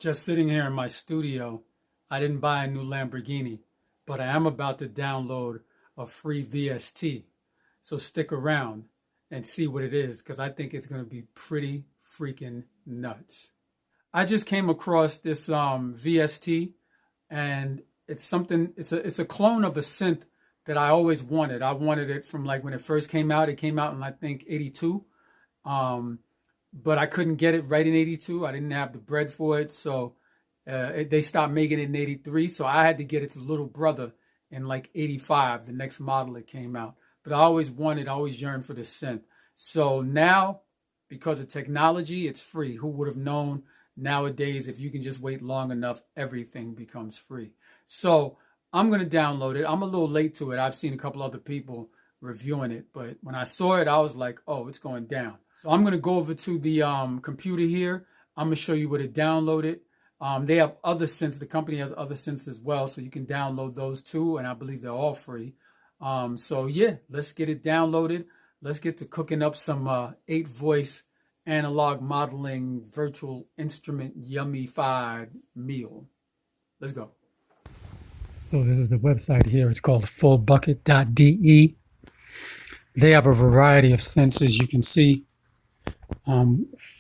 Just sitting here in my studio, I didn't buy a new Lamborghini, but I am about to download a free VST. So stick around and see what it is, because I think it's going to be pretty freaking nuts. I just came across this VST, and it's a clone of a synth that I always wanted. I wanted it from like when it first came out. It came out in I think 82. But I couldn't get it right in 82. I didn't have the bread for it. So they stopped making it in 83. So I had to get its little brother in like 85, the next model that came out. But I always yearned for the synth. So now, because of technology, it's free. Who would have known nowadays if you can just wait long enough, everything becomes free. So I'm going to download it. I'm a little late to it. I've seen a couple other people reviewing it. But when I saw it, I was like, oh, it's going down. So I'm going to go over to the computer here. I'm going to show you where to download it. They have other synths. The company has other synths as well, so you can download those too, and I believe they're all free. So yeah, let's get it downloaded. Let's get to cooking up some 8-voice analog modeling virtual instrument yummy-fied meal. Let's go. So this is the website here. It's called fullbucket.de. They have a variety of synths, as you can see.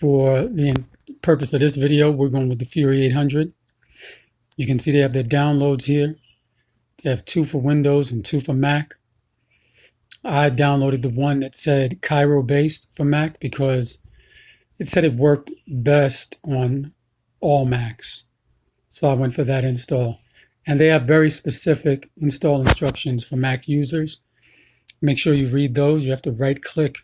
For the purpose of this video, we're going with the Fury 800. You can see they have their downloads here. They have 2 for Windows and 2 for Mac. I downloaded the one that said Cairo based for Mac because it said it worked best on all Macs. So I went for that install. And they have very specific install instructions for Mac users. Make sure you read those. You have to right click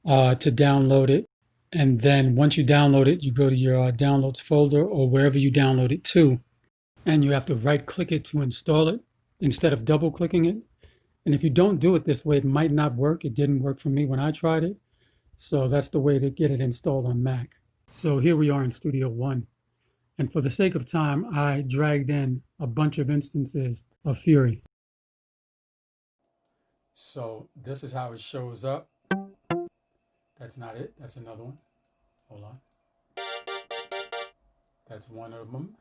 to download it. And then once you download it, you go to your downloads folder or wherever you download it to, and you have to right click it to install it instead of double clicking it. And if you don't do it this way, it might not work. It didn't work for me when I tried it. So that's the way to get it installed on Mac. So here we are in Studio One. And for the sake of time, I dragged in a bunch of instances of Fury. So this is how it shows up. That's not it. That's another one. Hold on. That's one of them.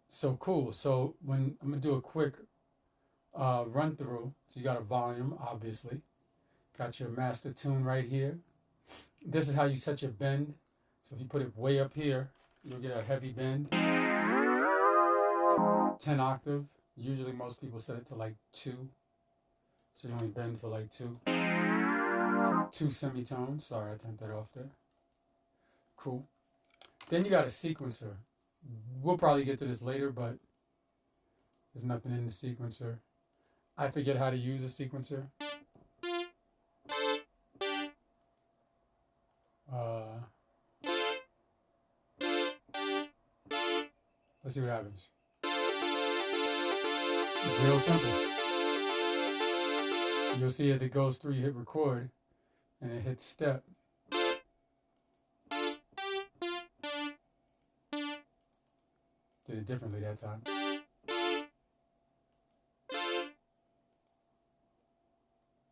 So cool. So when I'm going to do a quick run through. So you got a volume, obviously. Got your master tune right here. This is how you set your bend. So if you put it way up here, you'll get a heavy bend. 10 octave. Usually most people set it to like 2. So you only bend for like 2. 2 semitones. Sorry, I turned that off there. Cool. Then you got a sequencer. We'll probably get to this later, but there's nothing in the sequencer. I forget how to use a sequencer. Let's see what happens. Real simple. You'll see as it goes through, you hit record, and it hits step. Did it differently that time.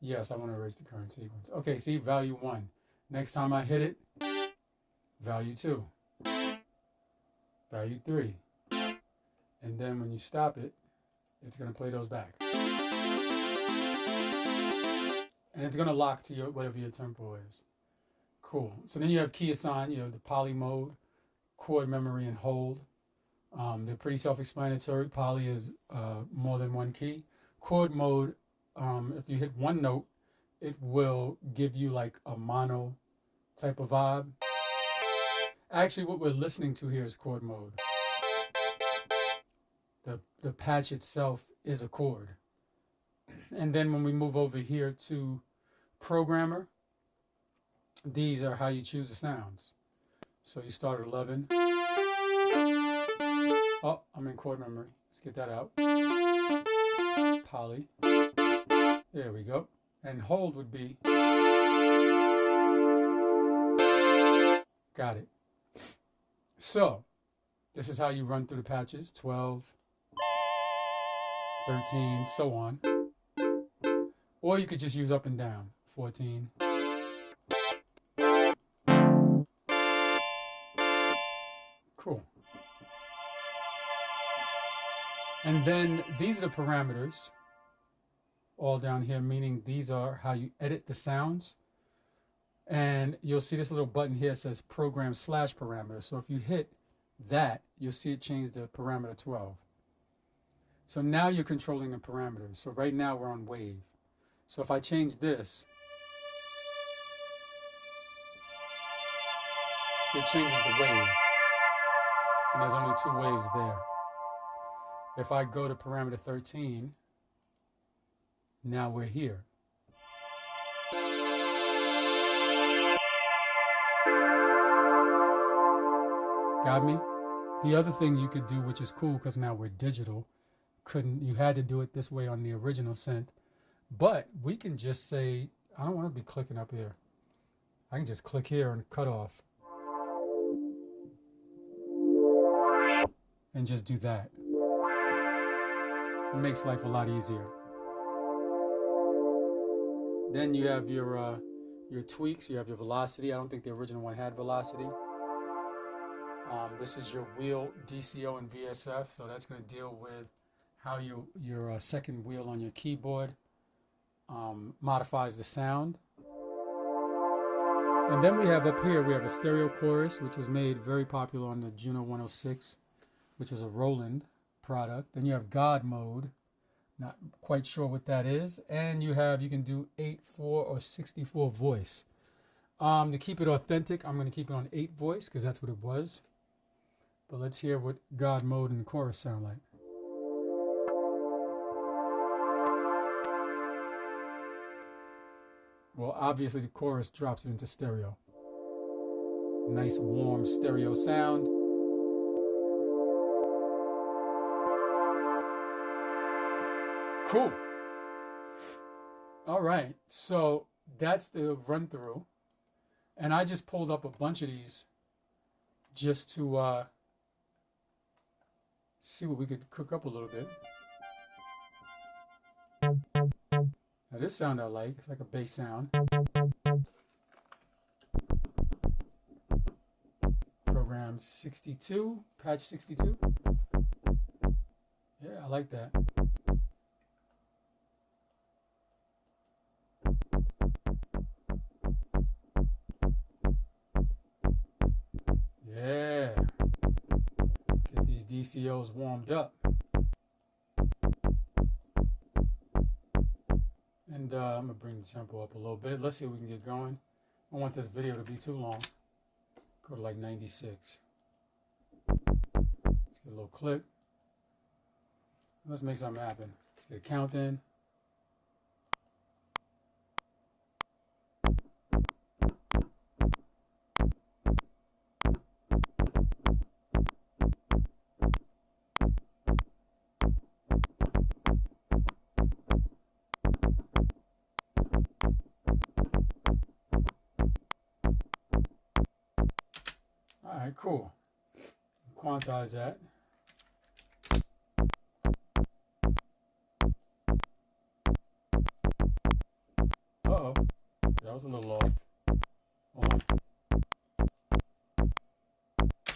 Yes, I want to erase the current sequence. Okay, see, value 1. Next time I hit it, value 2. Value 3. And then when you stop it, it's going to play those back. And it's going to lock to your whatever your tempo is. Cool. So then you have key assign, you have the poly mode, chord memory, and hold. They're pretty self-explanatory. Poly is more than one key. Chord mode, if you hit one note, it will give you like a mono type of vibe. Actually, what we're listening to here is chord mode. The patch itself is a chord. And then when we move over here to programmer, these are how you choose the sounds. So you start at 11. Oh, I'm in chord memory. Let's get that out. Poly. There we go. And hold would be. Got it. So, this is how you run through the patches. 12, 13, so on. Or you could just use up and down. 14. cool. And then these are the parameters all down here, meaning these are how you edit the sounds. And you'll see this little button here says program / parameter. So if you hit that, you'll see it change the parameter 12. So now you're controlling the parameters. So right now we're on wave. So if I change this, see, it changes the wave. And there's only 2 waves there. If I go to parameter 13, now we're here. Got me? The other thing you could do, which is cool because now we're digital, you had to do it this way on the original synth, but we can just say, I don't want to be clicking up here. I can just click here and cut off. And just do that. It makes life a lot easier. Then you have your tweaks, you have your velocity. I don't think the original one had velocity. This is your wheel DCO and VSF, so that's going to deal with how your second wheel on your keyboard modifies the sound. And then we have up here, we have a stereo chorus, which was made very popular on the Juno 106, which was a Roland product. Then you have God mode, not quite sure what that is. And you can do 8/4 or 64 voice. To keep it authentic, I'm going to keep it on 8 voice because that's what it was. But let's hear what God mode and the chorus sound like. Well, obviously the chorus drops it into stereo. Nice warm stereo sound. Cool. All right, so that's the run through. And I just pulled up a bunch of these just to see what we could cook up a little bit. Now this sound I like, it's like a bass sound. Program 62, patch 62. Yeah, I like that. Yeah. Get these DCOs warmed up. And I'm going to bring the tempo up a little bit. Let's see if we can get going. I don't want this video to be too long. Go to like 96. Let's get a little clip. Let's make something happen. Let's get a count in. All right, cool. Quantize that. Uh-oh, that was a little off. Hold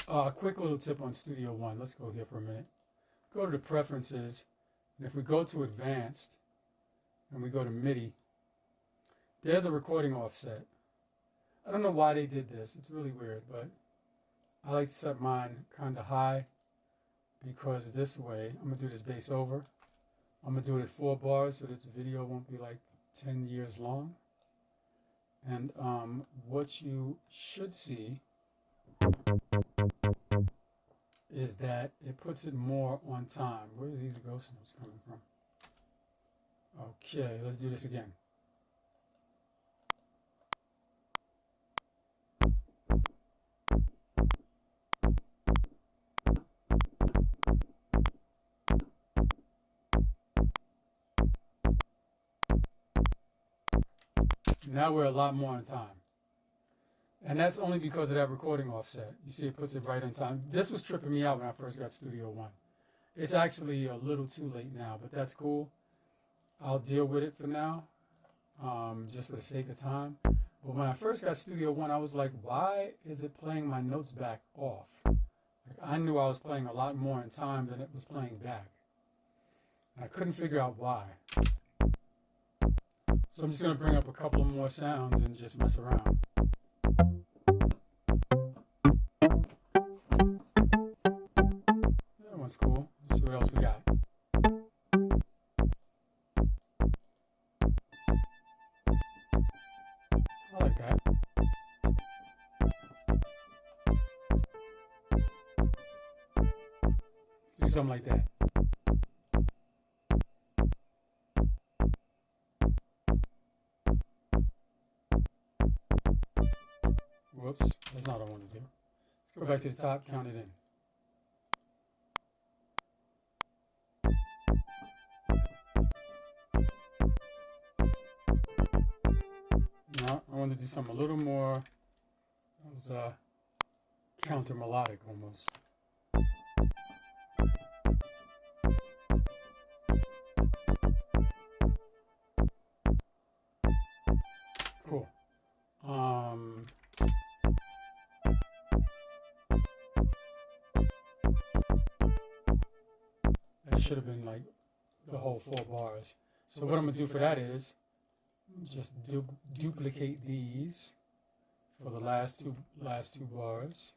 on. A quick little tip on Studio One. Let's go here for a minute. Go to the preferences, and if we go to advanced, and we go to MIDI, there's a recording offset. I don't know why they did this. It's really weird, but I like to set mine kind of high because this way, I'm going to do this bass over. I'm going to do it at 4 bars so that the video won't be like 10 years long. And what you should see is that it puts it more on time. Where are these ghost notes coming from? Okay, let's do this again. Now we're a lot more on time. And that's only because of that recording offset. You see it puts it right on time. This was tripping me out when I first got Studio One. It's actually a little too late now, but that's cool. I'll deal with it for now, just for the sake of time. But when I first got Studio One, I was like, why is it playing my notes back off? Like I knew I was playing a lot more in time than it was playing back. And I couldn't figure out why. So I'm just going to bring up a couple of more sounds and just mess around. That one's cool. Let's see what else we got. I like that. Let's do something like that. Whoops, that's not what I want to do. Let's go back to the top, count it in. No, I want to do something a little more, counter melodic almost. Cool. That should have been like the whole 4 bars. So what I'm gonna do for that is just duplicate these for the last two bars.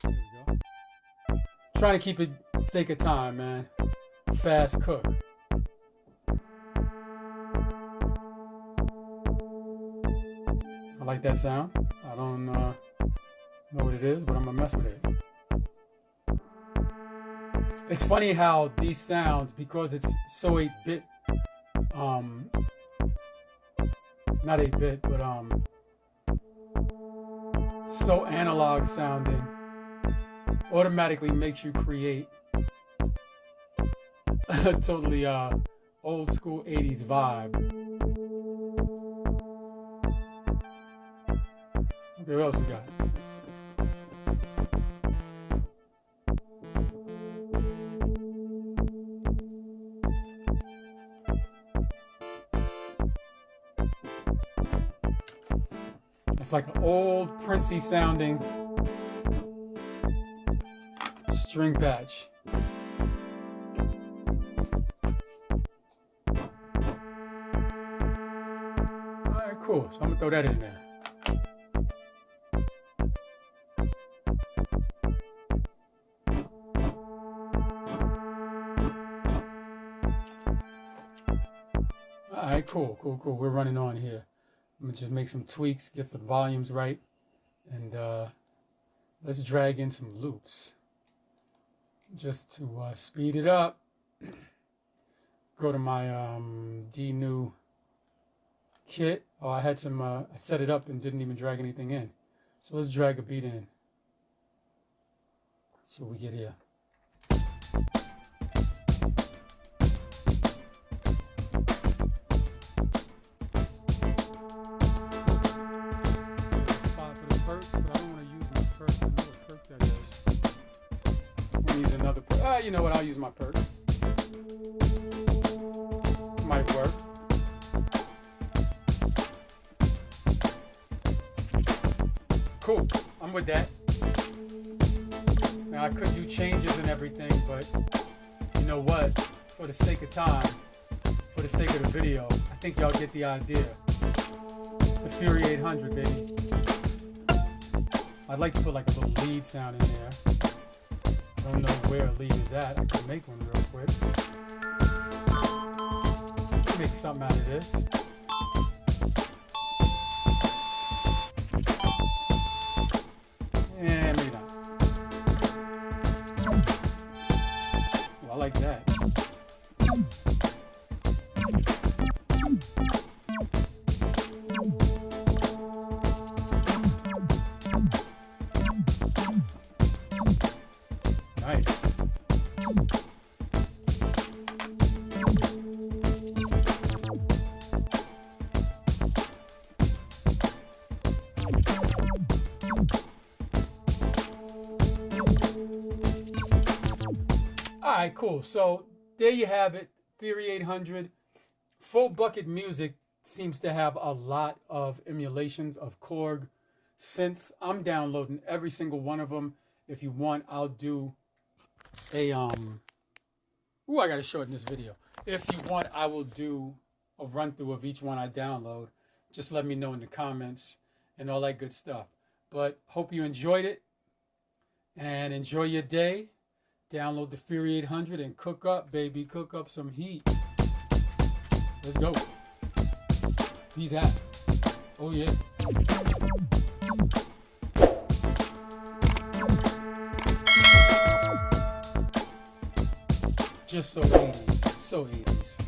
There we go. Trying to keep it sake of time, man. Fast cook. I like that sound. I don't know what it is, but I'm gonna mess with it. It's funny how these sounds, because it's so 8-bit, not 8-bit, but so analog sounding, automatically makes you create a totally old school 80s vibe. Okay, what else we got? It's like an old Princey sounding string patch. Alright, cool. So I'm gonna throw that in there. Alright, cool. We're running on here. I'm gonna just make some tweaks, get some volumes right, and let's drag in some loops just to speed it up. Go to my DW kit. Oh, I had some, I set it up and didn't even drag anything in. So let's drag a beat in. See what we get here. You know what, I'll use my perk. Might work. Cool, I'm with that. Now I could do changes and everything, but you know what? For the sake of time, for the sake of the video, I think y'all get the idea. It's the Fury 800, baby. I'd like to put like a little lead sound in there. I don't know where a lead is at. I can make one real quick. Make something out of this. Yeah, maybe not. Well, I like that. Nice. All right, cool. So there you have it, Theory 800. Full Bucket Music seems to have a lot of emulations of Korg synths. I'm downloading every single one of them. If you want, I'll do a I gotta show it in this video. If you want, I will do a run through of each one I download. Just let me know in the comments and all that good stuff. But hope you enjoyed it and enjoy your day. Download the Fury 800 and cook up, baby. Cook up some heat. Let's go. Peace out. Oh yeah. Just so 80s. So 80s.